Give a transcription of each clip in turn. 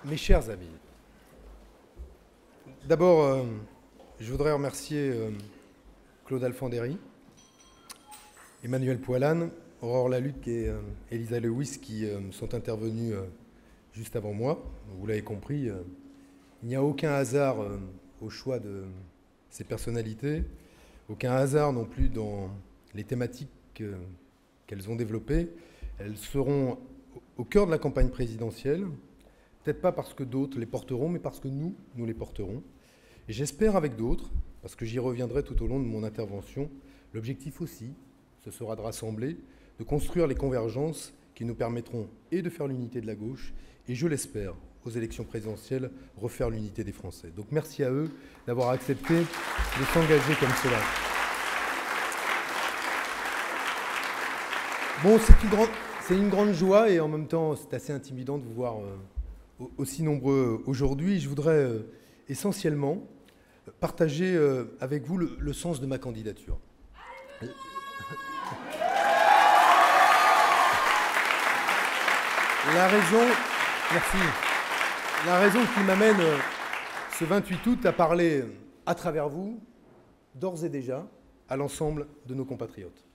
Mes chers amis, d'abord, je voudrais remercier Claude Alfandéry, Emmanuel Poilane, Aurore Lalucq et Elisa Lewis qui sont intervenus juste avant moi. Vous l'avez compris, il n'y a aucun hasard au choix de ces personnalités, aucun hasard non plus dans les thématiques qu'elles ont développées. Elles seront au cœur de la campagne présidentielle, peut-être pas parce que d'autres les porteront, mais parce que nous les porterons. Et j'espère avec d'autres, parce que j'y reviendrai tout au long de mon intervention, l'objectif aussi, ce sera de rassembler, de construire les convergences qui nous permettront et de faire l'unité de la gauche, et je l'espère, aux élections présidentielles, refaire l'unité des Français. Donc merci à eux d'avoir accepté de s'engager comme cela. Bon, c'est une grande joie et en même temps, c'est assez intimidant de vous voir aussi nombreux aujourd'hui. Je voudrais essentiellement partager avec vous le sens de ma candidature. La raison qui m'amène ce 28 août à parler à travers vous, d'ores et déjà, à l'ensemble de nos compatriotes.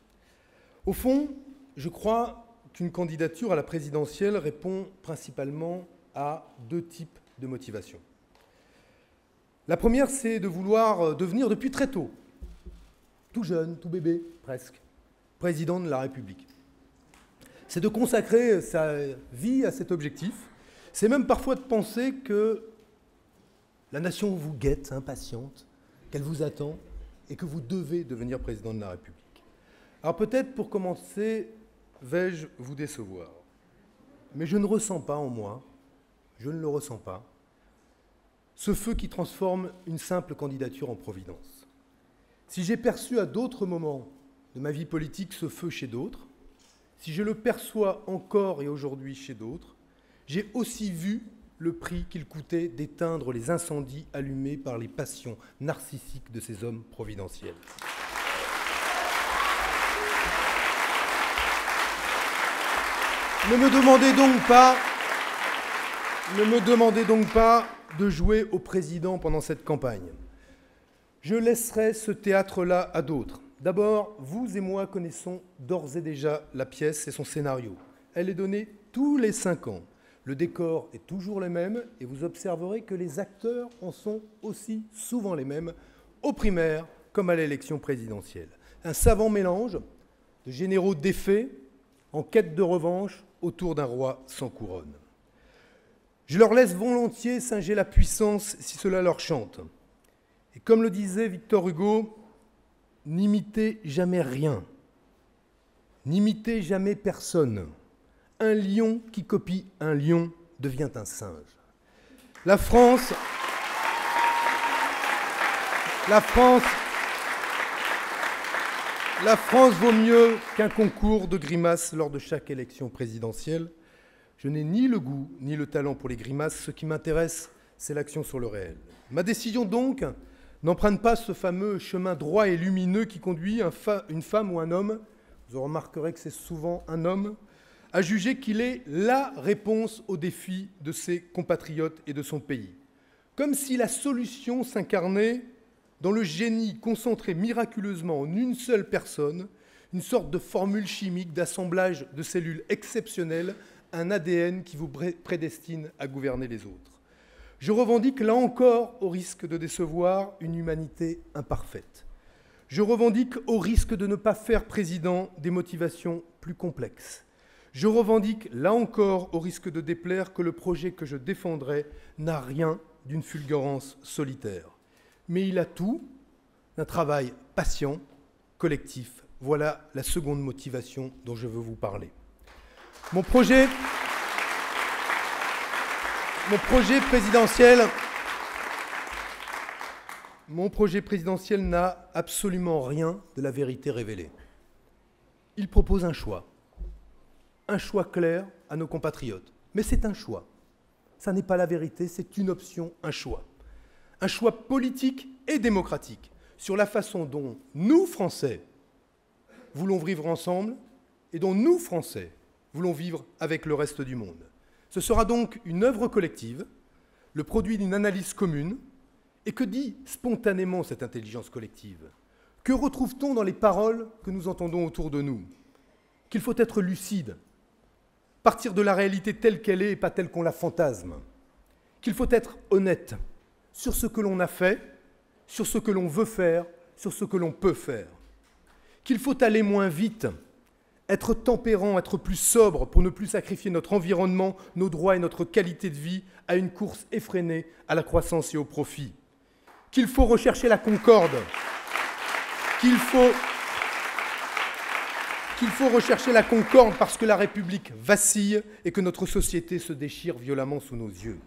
Au fond, je crois qu'une candidature à la présidentielle répond principalement à deux types de motivations. La première, c'est de vouloir devenir depuis très tôt, tout jeune, tout bébé, presque, président de la République. C'est de consacrer sa vie à cet objectif. C'est même parfois de penser que la nation vous guette, impatiente, qu'elle vous attend et que vous devez devenir président de la République. Alors peut-être pour commencer, vais-je vous décevoir. Mais je ne ressens pas en moi, je ne le ressens pas, ce feu qui transforme une simple candidature en providence. Si j'ai perçu à d'autres moments de ma vie politique ce feu chez d'autres, si je le perçois encore et aujourd'hui chez d'autres, j'ai aussi vu le prix qu'il coûtait d'éteindre les incendies allumés par les passions narcissiques de ces hommes providentiels. Ne me demandez donc pas de jouer au président pendant cette campagne. Je laisserai ce théâtre-là à d'autres. D'abord, vous et moi connaissons d'ores et déjà la pièce et son scénario. Elle est donnée tous les 5 ans. Le décor est toujours le même et vous observerez que les acteurs en sont aussi souvent les mêmes, aux primaires comme à l'élection présidentielle. Un savant mélange de généraux défaits en quête de revanche autour d'un roi sans couronne. Je leur laisse volontiers singer la puissance si cela leur chante. Et comme le disait Victor Hugo, n'imitez jamais rien, n'imitez jamais personne. Un lion qui copie un lion devient un singe. La France vaut mieux qu'un concours de grimaces lors de chaque élection présidentielle. Je n'ai ni le goût ni le talent pour les grimaces. Ce qui m'intéresse, c'est l'action sur le réel. Ma décision donc n'emprunte pas ce fameux chemin droit et lumineux qui conduit une femme ou un homme, vous remarquerez que c'est souvent un homme, à juger qu'il est la réponse aux défis de ses compatriotes et de son pays. Comme si la solution s'incarnait dans le génie concentré miraculeusement en une seule personne, une sorte de formule chimique d'assemblage de cellules exceptionnelles, un ADN qui vous prédestine à gouverner les autres. Je revendique, là encore, au risque de décevoir, une humanité imparfaite. Je revendique, au risque de ne pas faire président, des motivations plus complexes. Je revendique, là encore, au risque de déplaire, que le projet que je défendrai n'a rien d'une fulgurance solitaire. Mais il a tout d'un travail patient, collectif. Voilà la seconde motivation dont je veux vous parler. Mon projet présidentiel n'a absolument rien de la vérité révélée. Il propose un choix clair à nos compatriotes. Mais c'est un choix. Ça n'est pas la vérité, c'est une option, un choix. Un choix politique et démocratique sur la façon dont nous, Français, voulons vivre ensemble et dont nous, Français, voulons vivre avec le reste du monde. Ce sera donc une œuvre collective, le produit d'une analyse commune. Et que dit spontanément cette intelligence collective? Que retrouve-t-on dans les paroles que nous entendons autour de nous? Qu'il faut être lucide, partir de la réalité telle qu'elle est et pas telle qu'on la fantasme. Qu'il faut être honnête sur ce que l'on a fait, sur ce que l'on veut faire, sur ce que l'on peut faire. Qu'il faut aller moins vite, être tempérant, être plus sobre pour ne plus sacrifier notre environnement, nos droits et notre qualité de vie à une course effrénée à la croissance et au profit. Qu'il faut rechercher la concorde, qu'il faut rechercher la concorde parce que la République vacille et que notre société se déchire violemment sous nos yeux.